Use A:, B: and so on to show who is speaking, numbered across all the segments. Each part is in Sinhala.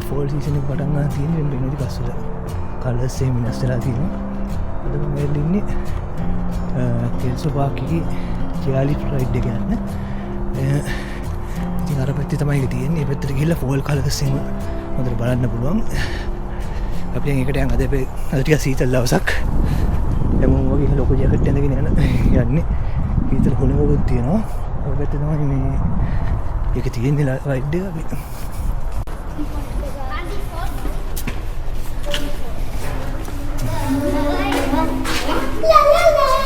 A: ෆෝල් සීසන එක පටන් ගන්න තියෙන වෙන වෙනදි පස්සට කලර්ස් එහෙම වෙනස් වෙලා තියෙනවා. අද මම ඉන්නේ කෙල්සෝ පාක් එකේ ජාලි රයිඩ් එක යන්න. ඉතින් අර පැත්තේ තමයි ඒක තියෙන්නේ. මේ පැත්තට ගිහිල්ලා ෆෝල් කලර්ස් එහෙම හොඳට බලන්න පුළුවන්. අපි දැන් ඒකට යන් අද ටික සීතල දවසක්. හැමෝම වගේ ලොකු ජැකට් ඇඳගෙන යන්නේ. සීතල හොලමකුත් තියෙනවා. ඔය පැත්තේ තමයි මේ ඒක තියෙන්නේ රයිඩ් එක අපි.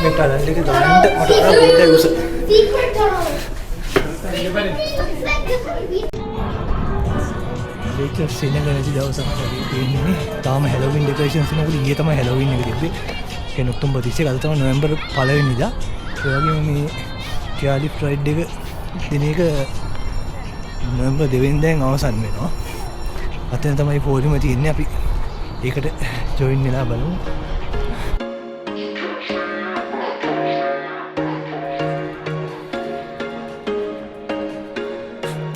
A: මේ ටනල් එක දාන්න මට පොඩ්ඩක් උස. ඒක සීනක නැති දවසක් වගේ තියෙන්නේ. තාම හැලෝවින් ඩෙකරේෂන්ස් නෝකල ඊයේ තමයි හැලෝවින් එක තිබ්බේ. ඒ ඔක්තෝබර් 31 අද තමයි නොවැම්බර් 1 වෙනිදා. ඒ වගේම මේ ක්‍යාලි රයිඩ් එක දින එක නොවැම්බර් 2 වෙනිදාෙන් අවසන් වෙනවා. අතන තමයි පොලිම තියෙන්නේ. අපි ඒකට ජොයින් වෙලා බලමු.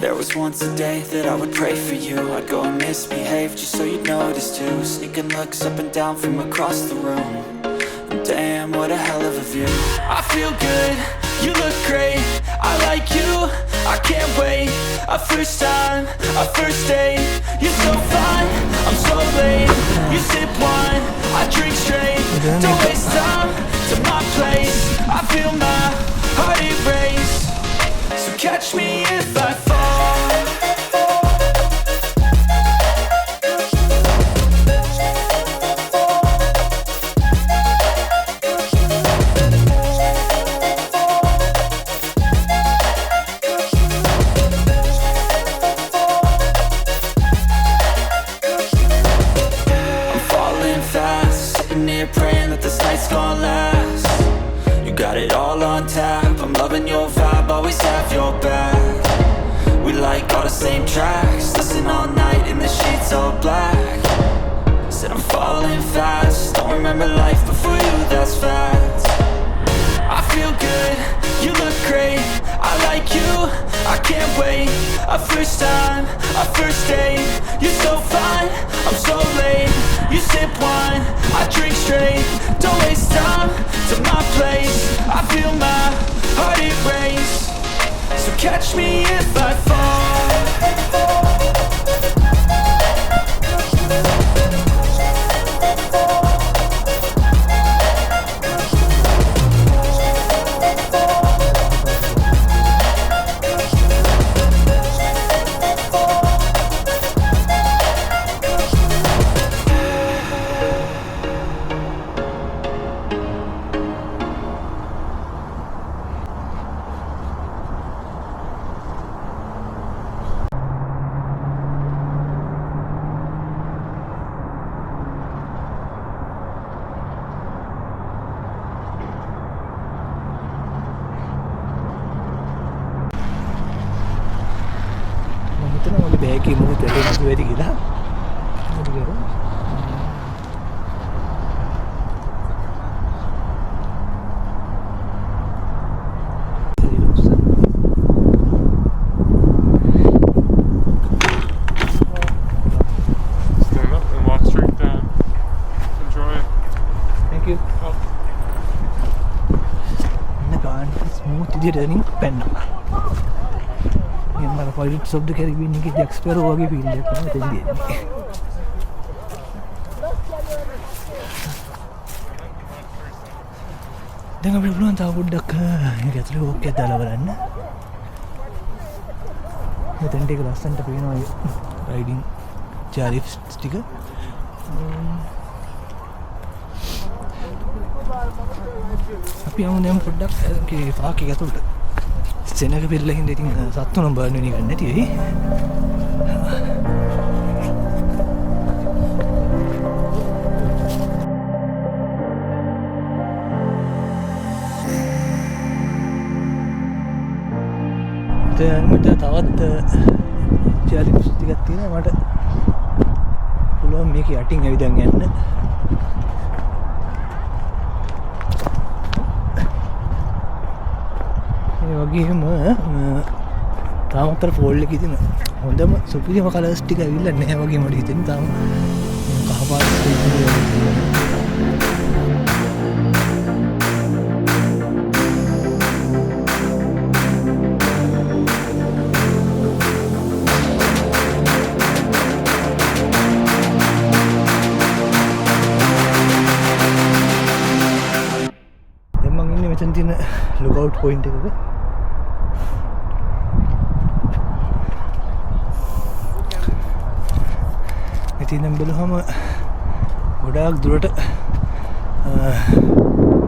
B: There was once a day that I would pray for you. I'd go and misbehave just so you'd notice too. Sneaking looks up and down from across the room. And damn, what a hell of a view. I feel good, you look great. I like you, I can't wait. A first time, a first date. You're so fine, I'm so late. You sip wine, I drink straight. Don't waste time to my place. I feel my heart erase. So catch me if I fall. I'm falling fast, sitting here praying that this night's gonna last. You got it all on tap, I'm loving your vibe, always have your back. We like all the same tracks, listen all night in the sheets all black. Said I'm falling fast, don't remember life before you, that's facts. I feel good, you look great, I like you, I can't wait. A first time, a first date. You're so fine, I'm so late. You sip wine, I drink straight. Don't waste time to my place. I feel my heart erase. So catch me if I fall. Bag එකේ මොකද වෙන්නේ වැඩි කියලා.
C: Stand up and walk straight down. Enjoy.
A: Thank you.
C: Oh.
A: නගාන ස්මූත් විදියට එනින් පැන්නා. මම පයිලට්ස් ඔෆ් ද කැරිබියන් එකේ ජැක් ස්පැරෝ වගේ ෆීල් එකක් තමයි දෙන්නේ. දැන් අපිට පුළුවන් තව පොඩ්ඩක් මේක ඇතුලේ වෝක් එකක් දාලා බලන්න. මෙතන ටික ලස්සනට පේනවා රයිඩින් චාරිෆ්ස් ටික. අපි යමු දැන් පොඩ්ඩක් ඒකේ පාක් එක ඇතුලට. සෙනග පිරලා හින්දා ඉතින් සත්තු නම් බර්න් වෙන්නේ නැති වෙයි. මට තවත් චාලිප්ස් ටිකක් තියෙනවා මට පුළුවන් මේක යටින් ඇවිදන් යන්න. ඒ වගේම තාමත්තර පෝල් එකේ තියෙන හොඳම සුපිරිම කලර්ස් ටික ඇවිල්ලා නැහැ වගේ මට හිතෙනවා. තාම කහ පාට තියෙන ලුකවුට් පොයින්ට් එකක. ඉතින් නම් බලුවම ගොඩාක් දුරට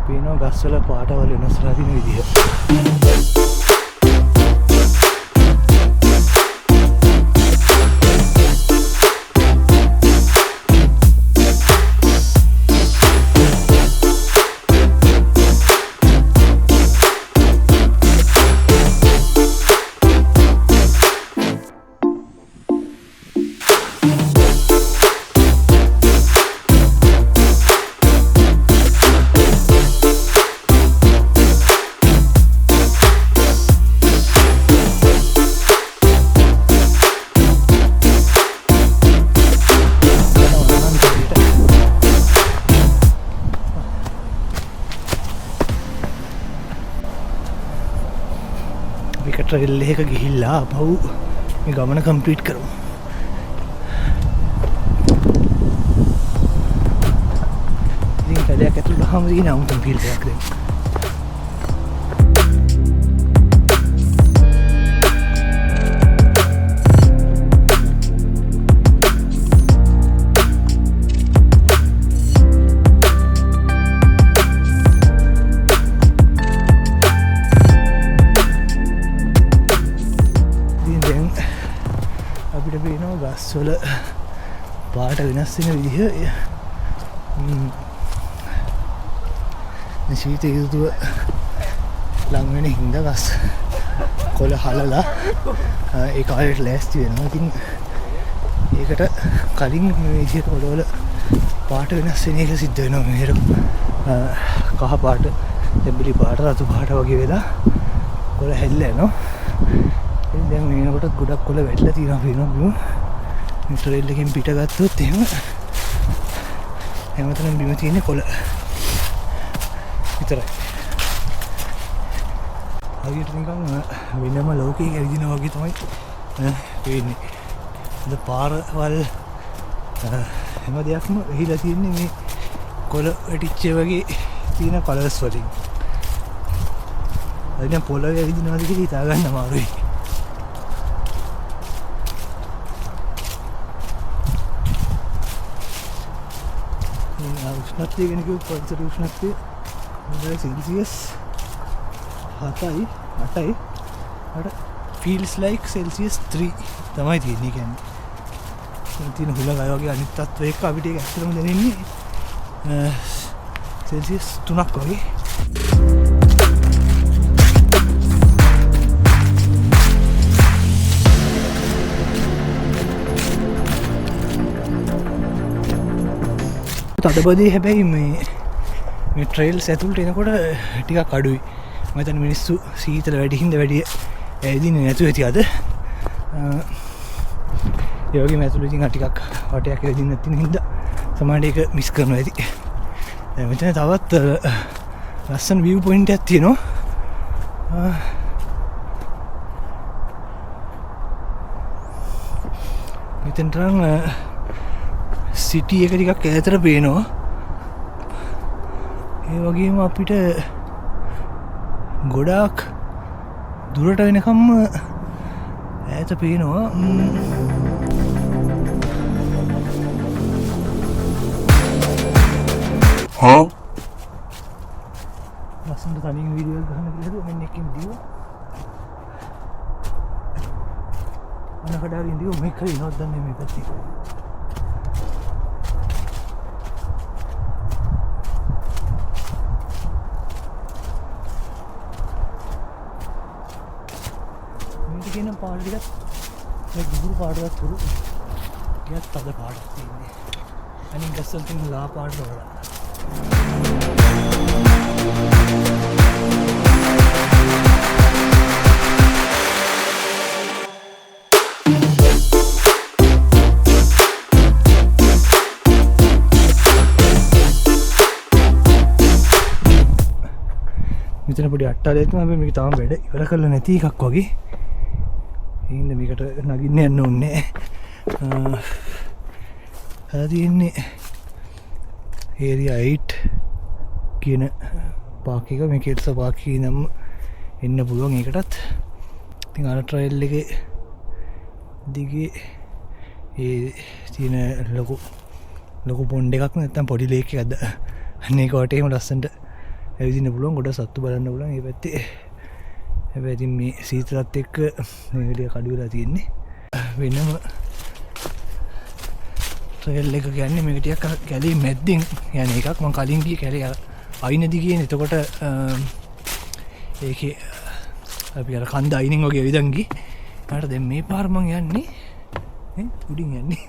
A: පේනවා ගස්වල පාටවල වෙනස් වෙලා තියෙන විදිහ. ट्रेल එක ගිහිල්ලා අපහු මේ ගමන කම්ප්ලීට් කරමු. ඉතින් කඩයක් ඇතුළට ගහම තියෙන 아무තන් ෆීල් එකක් දෙන්න. ගස්වල පාට වෙනස් වෙන විදිහ ශීත ඍතුව ලං වෙන හින්දා ගස් කොළ හලලා ඒ කාලේට ලෑස්ති වෙනවා. ඉතින් ඒකට කලින් මේ විදිහට කොළවල පාට වෙනස් වෙන එක සිද්ධ වෙනවා. මෙහෙර කහ පාට, තෙඹිලි පාට, රතු පාට වගේ වෙලා කොළ හැල්ලා යනවා. ඉතින් දැන් මේනකොට ගොඩක් කොළ වැටලා තියෙනවා පේනවා. මේ ට්‍රේල් එකෙන් පිට ගත්තොත් එහෙම හැමතැනම බිම තියෙන කොළ විතරයි. හරියට නිකන් වෙනම ලෝකයක ඇවිදිනා වගේ තමයි පේන්නේ. අද පාරවල් හැම දෙයක්ම වෙහිලා තියෙන්නේ මේ කොළ වැටිච්ච වගේ තියෙන කලර්ස් වලින්. අද දැන් පොළවේ ඇවිදිනවාද කියලා හිතා ගන්න අමාරුයි. උෂ්ණත්වය ගැන කිව්වොත් පරිසර උෂ්ණත්වය සෙල්සියස් 7යි 8යි අර feels like celsius 3 තමයි තියෙන්නේ. කියන්නේ තියෙන හුලඟ අය වගේ අනිත් තත්ත්ව එක්ක අපිට ඒක ඇත්තටම දැනෙන්නේ සෙල්සියස් 3ක් වගේ. තදබදී හැබැයි මේ ට්‍රේල්ස් ඇතුළට එනකොට ටිකක් අඩුයි. මම හිතන්නේ මිනිස්සු සීතල වැඩි හින්දා වැඩි ඇවිදින්නේ නැතුව ඇති අද. ඒ වගේම ඇතුළේ ඉතින් ටිකක් වටයක් ඇවිදින්න නැති හින්දා සමහරවිට ඒක මිස් කරනවා ඇති. දැන් මෙතන තවත් ලස්සන view point එකක් තියෙනවා. මෙතනට නම් සිටි එක ටිකක් ඈතට පේනවා. ඒ වගේම අපිට ගොඩාක් දුරට වෙනකම්ම ඈත පේනවා. ලස්සනට තනියෙන් වීඩියෝ එකක් ගන්න කියලා හිතුවා. මෙන්න එකකින් දීවා. අනකඩාරින් දීවා මේක ඉනොත් දන්නේ මේ පැත්තේ. කියන පාට ටිකක් මේ ගුරු පාටවත් තුරු ටිකක් තද පාටක් තියෙන්නේ. අනිත් ගස්වල තියෙන ලා පාට වල. මෙතන පොඩි අට්ටාලයක් තියෙනවා. අපි මේක තාම වැඩ ඉවර කරලා නැති එකක් වගේ. ඒ හින්දා මේකට නගින්න යන්න ඕනේ. තියෙන්නේ ඒරියා 8 කියන පාක් එක. මේ කෙට්ස පාක් නම් එන්න පුළුවන් ඒකටත්. ඉතින් අර ට්‍රයිල් එකේ දිගේ ඒ තියෙන ලොකු පොන්ඩ් එකක් නැත්තම් පොඩි ලේක් එකක්ද අනේ කොටේම ලස්සනට ඇවිදින්න පුළුවන්. ගොඩ සත්තු බලන්න පුළුවන් මේ පැත්තේ. හැබැයි ඉතින් මේ සීතලත් එක්ක මේක ටික කඩු වෙලා තියෙන්නේ. වෙනම ට්‍රේල් එක කියන්නේ මේක ටිකක් කැලේ මැද්දෙන් යන එකක්. මම කලින් ගියේ කැලේ අයිනදී ගියේ. එතකොට ඒකේ අපි අර කන්ද අයිනෙන් වගේ ඇවිදන් ගියේ. ඊට දැන් මේ පාර මම යන්නේ උඩින් යන්නේ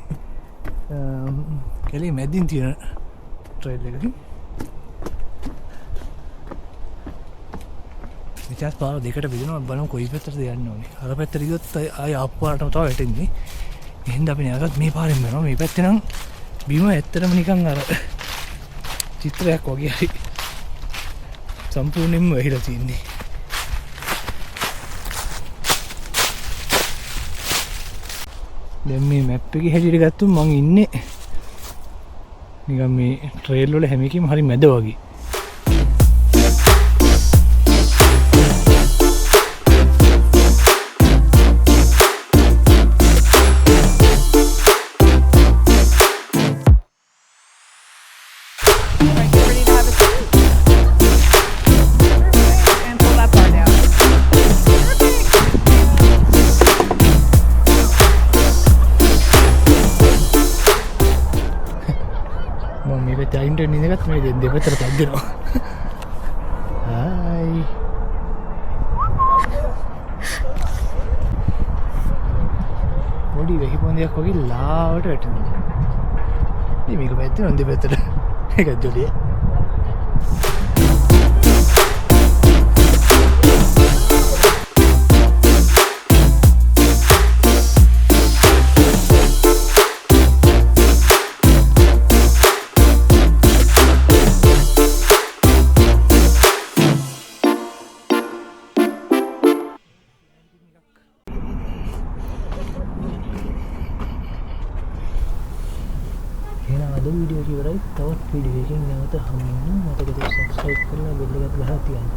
A: කැලේ මැද්දින් තියෙන ට්‍රේල් එකකින්. මෙතන පාර දෙකට බෙදෙනවා. බලමු කොයි පැත්තටද යන්න ඕනේ. අර පැත්තට ගියොත් ආය ආපු පාරටම තමයි වැටෙන්නේ. එහෙනම් අපි නැගත් මේ පාරෙන් යනවා. මේ පැත්තේ නම් බිම ඇත්තටම නිකන් අර චිත්‍රයක් වගේ හරි සම්පූර්ණයෙන්ම වැහිලා තියෙන්නේ. දැන් මේ මැප් එකේ හැටියට ගත්තොත් මම ඉන්නේ නිකන් මේ ට්‍රේල් වල හැම එකෙම හරි මැද වගේ. ජයින්ට නිදගත් මේ දෙපතර තක්දෙනවා. හයි පොඩි වෙහි පොන්දයක් වගේ ලාවට වැටෙනවා. මේක පැත්තේ නො දෙපතට එකක් ජොලිය. वीडियो की तවත් वीडियो की නැවත හමු වෙනවා. මතක තබා subscribe කරලා bell එක ගහලා තියන්න.